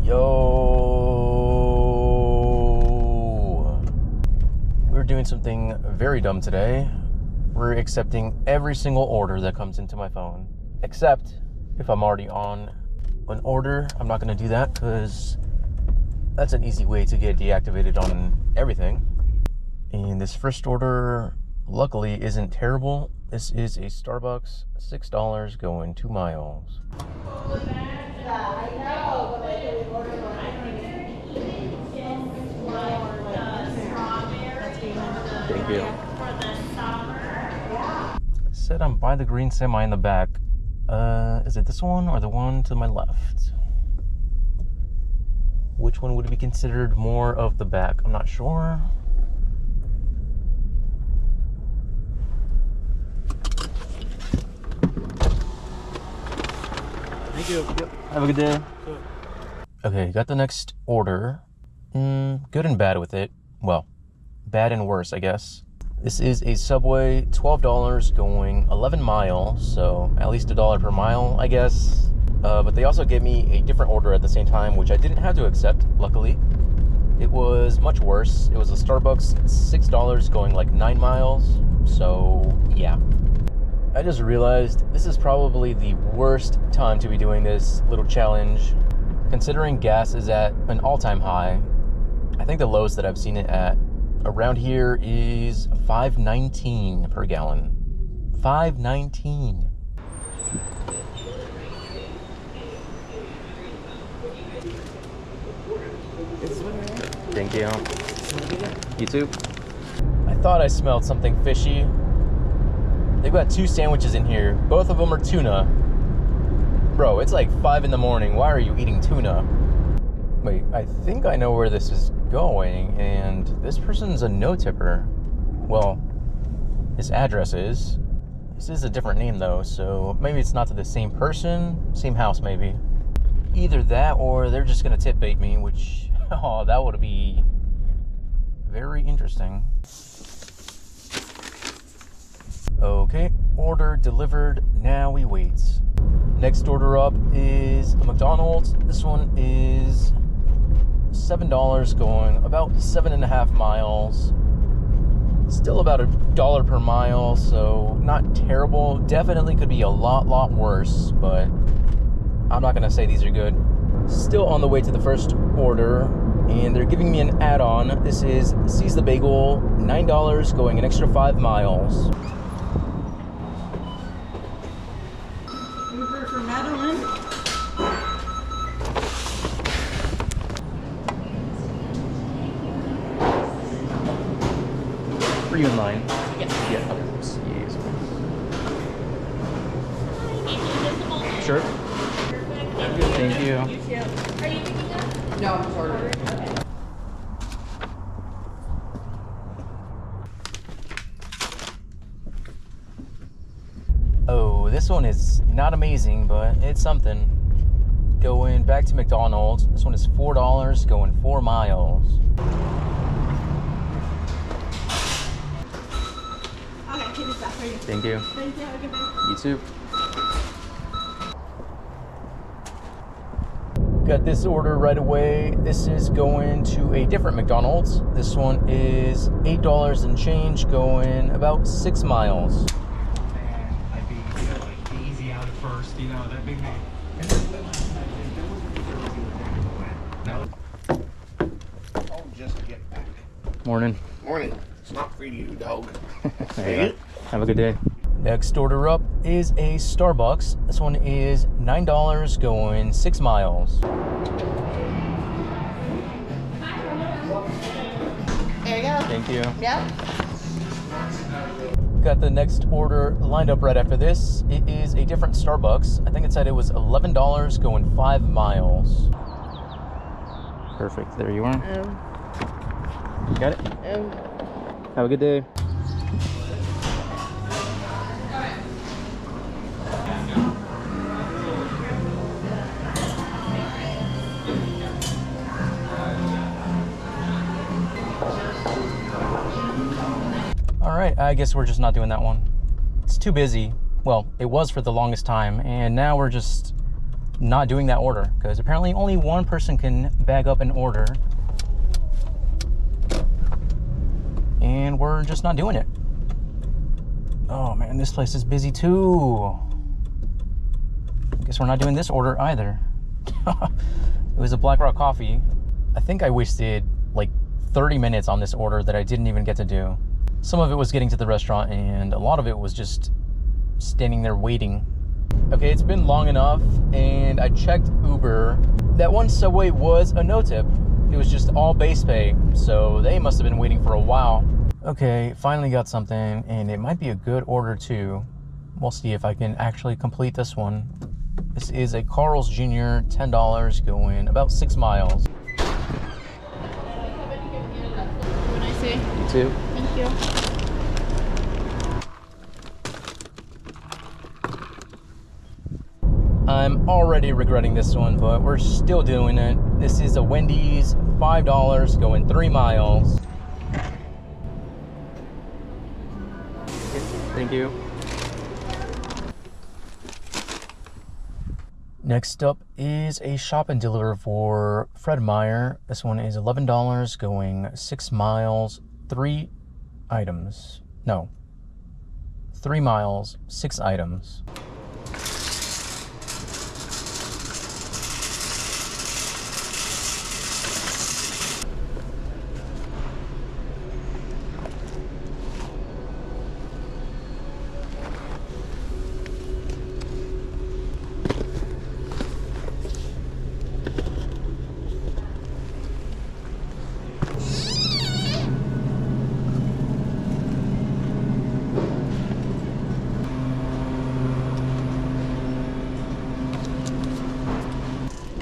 Yo, we're doing something very dumb today. We're accepting every single order that comes into my phone, except if I'm already on an order. I'm not going to do that because that's an easy way to get deactivated on everything. And this first order, luckily, isn't terrible. This is a Starbucks, $6 going 2 miles. Thank you. Said I'm by the green semi in the back. Is it this one or the one to my left? Which one would be considered more of the back? I'm not sure. Thank you. Yep. Have a good day. Good. Okay, got the next order. Good and bad with it. Well, bad and worse, I guess. This is a Subway, $12 going 11 miles, so at least $1 per mile, I guess. But they also gave me a different order at the same time, which I didn't have to accept, luckily. It was much worse. It was a Starbucks, $6 going like 9 miles, so yeah. I just realized this is probably the worst time to be doing this little challenge, considering gas is at an all-time high. I think the lowest that I've seen it at around here is $5.19 per gallon. $5.19. Thank you. You too. I thought I smelled something fishy. They've got 2 sandwiches in here. Both of them are tuna. Bro, it's like 5 in the morning. Why are you eating tuna? Wait, I think I know where this is going, and this person's a no-tipper. Well, his address is. This is a different name, though, so maybe it's not to the same person, same house, maybe. Either that, or they're just gonna tip bait me, which, oh, that would be very interesting. Okay, order delivered, now we wait. Next order up is a McDonald's. This one is $7 going about 7.5 miles. Still about $1 per mile, so not terrible. Definitely could be a lot worse, but I'm not gonna say these are good. Still on the way to the first order, and they're giving me an add-on. This is Seize the Bagel, $9 going an extra 5 miles. Uber for Madeline. Are you in line? Yes. Yeah. Okay. Yes. Sure. Thank you. Are you picking up? No, I'm just ordering. Okay. Oh, this one is not amazing, but it's something. Going back to McDonald's. This one is $4 going 4 miles. Okay, keep this back for you. Thank you. Thank you. Have a good day. You too. Got this order right away. This is going to a different McDonald's. This one is $8 and change going about 6 miles. Man, I'd be like easy out at first, that big man. I'll just get back. Morning. Morning. It's not for you, dog. There you go. Have a good day. Next order up is a Starbucks. This one is $9 going 6 miles. There you go. Thank you. Yep. Got the next order lined up right after this. It is a different Starbucks. I think it said it was $11 going 5 miles. Perfect. There you are. Got it? Have a good day. Alright, I guess we're just not doing that one. It's too busy. Well, it was for the longest time, and now we're just not doing that order, because apparently only one person can bag up an order. And we're just not doing it. Oh man, this place is busy too. Guess we're not doing this order either. It was a Black Rock coffee. I think I wasted like 30 minutes on this order that I didn't even get to do. Some of it was getting to the restaurant, and a lot of it was just standing there waiting. Okay, it's been long enough, and I checked Uber. That one Subway was a no tip. It was just all base pay, so they must have been waiting for a while. Okay, finally got something, and it might be a good order too. We'll see if I can actually complete this one. This is a Carl's Jr., $10, going about 6 miles. Have a nice day. You too. Thank you. I'm already regretting this one, but we're still doing it. This is a Wendy's, $5, going 3 miles. Thank you. Next up is a shop and deliver for Fred Meyer. This one is $11, going 6 miles, 3 items. No, 3 miles, 6 items.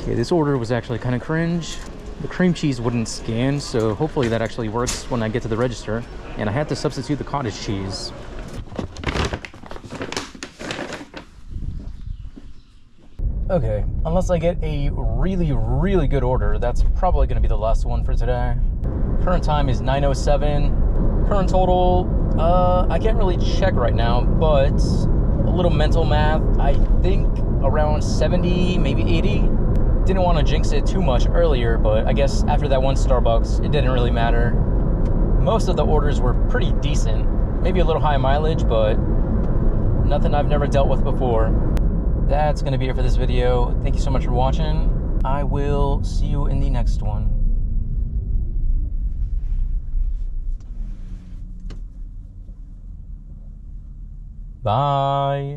Okay, this order was actually kind of cringe. The cream cheese wouldn't scan, so hopefully that actually works when I get to the register. And I had to substitute the cottage cheese. Okay, unless I get a really, really good order, that's probably going to be the last one for today. Current time is 9:07. Current total, I can't really check right now, but a little mental math, I think around 70, maybe 80. Didn't want to jinx it too much earlier, but I guess after that one Starbucks, it didn't really matter. Most of the orders were pretty decent. Maybe a little high mileage, but nothing I've never dealt with before. That's going to be it for this video. Thank you so much for watching. I will see you in the next one. Bye.